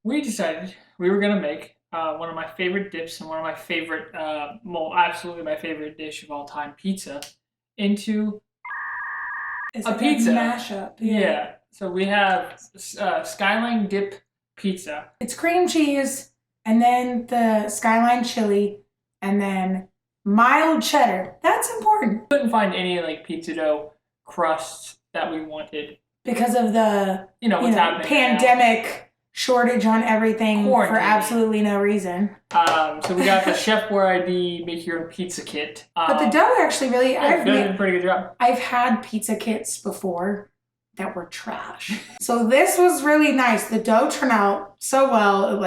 we decided we were gonna make one of my favorite dips and one of my favorite, well, absolutely my favorite dish of all time, pizza, into It's a like pizza mashup. Yeah. So we have Skyline Dip Pizza. It's cream cheese, and then the Skyline chili, and then mild cheddar. That's important. Couldn't find any like pizza dough crusts that we wanted because of the what's happening pandemic shortage on everything Quarantine. For absolutely no reason. So we got the Chef Boyardee ID Make Your Own Pizza Kit. But the dough actually really, I've done a pretty good job. I've had pizza kits before that were trash. So this was really nice. The dough turned out so well,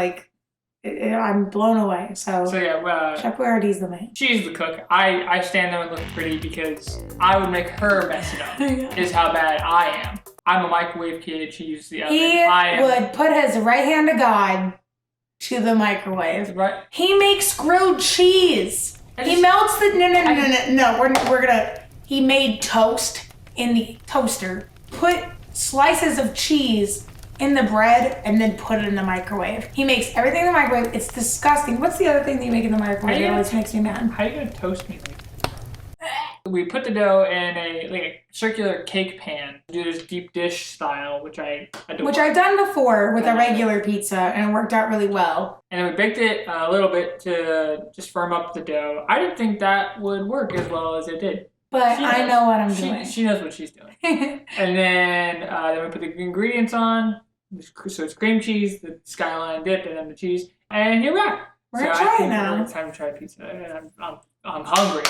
I'm blown away. So yeah, Chef Boyardee's the man. She's the cook. I stand there and look pretty because I would make her mess it up. Is how bad I am. I'm a microwave kid. She uses the oven. He would put his right hand to God to the microwave. Right. He makes grilled cheese. He melts the He made toast in the toaster. Put slices of cheese in the bread and then put it in the microwave. He makes everything in the microwave. It's disgusting. What's the other thing that you make in the microwave that always makes me mad? How are you gonna toast me like that? We put the dough in a circular cake pan. Do this deep dish style, which I adore. Which I've done before with a regular pizza, and it worked out really well. And then we baked it a little bit to just firm up the dough. I didn't think that would work as well as it did. But I know what I'm doing. She knows what she's doing. And then we put the ingredients on. So it's cream cheese, the Skyline dip, and then the cheese. And here we are. We're gonna try it now. It's time to try pizza. And I'm hungry.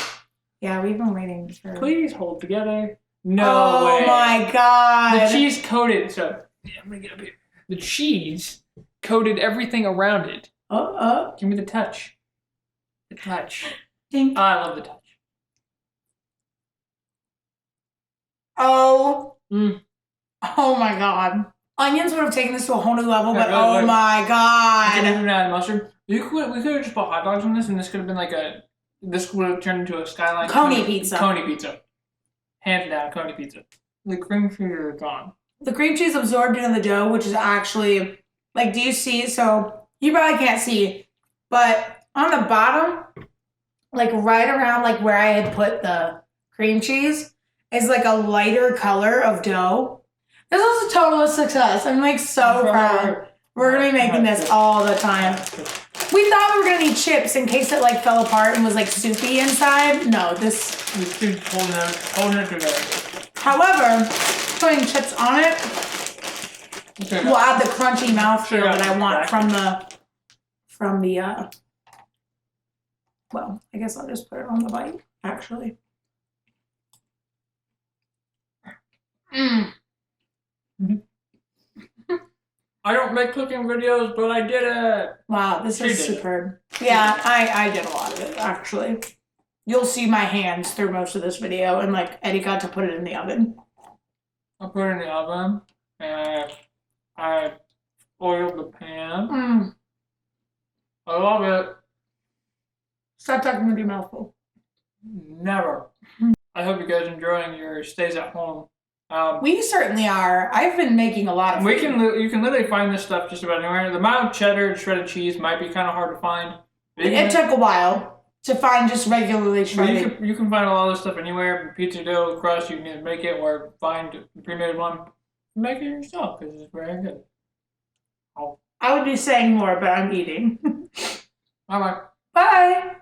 Yeah, we've been waiting for... Please hold together. No way. Oh my god. The cheese coated, so yeah, I'm gonna get up here. The cheese coated everything around it. Give me the touch. The touch. Dink. I love the touch. Oh. Oh my god. Onions would have taken this to a whole new level, but oh my god. I didn't add mustard. We could have just put hot dogs on this, and this could have been this would have turned into a Skyline Coney pizza. Coney pizza. Hands down, Coney pizza. The cream cheese is gone. The cream cheese absorbed into the dough, which is actually, do you see? So, you probably can't see, but on the bottom, right around, where I had put the cream cheese, is, a lighter color of dough. This was a total success. I'm, so proud. We're going to be making this all the time. We thought we were going to need chips in case it, fell apart and was, soupy inside. No, this... It's holding it together. However, putting chips on it will add the crunchy mouthfeel that I want from the, well, I guess I'll just put it on the bite, actually. I don't make cooking videos, but I did it. Wow, this is superb. Yeah, I did a lot of it, actually. You'll see my hands through most of this video, and Eddie got to put it in the oven. I put it in the oven, and I oiled the pan. I love it. Stop talking with your mouth full. Never. I hope you guys are enjoying your stays at home. We certainly are. I've been making a lot of food. You can literally find this stuff just about anywhere. The mild cheddar shredded cheese might be kind of hard to find. It took a while to find just regularly shredded. You can find a lot of this stuff anywhere. Pizza dough, crust, you can either make it or find a pre-made one. Make it yourself because it's very good. I would be saying more, but I'm eating. Bye-bye. Bye.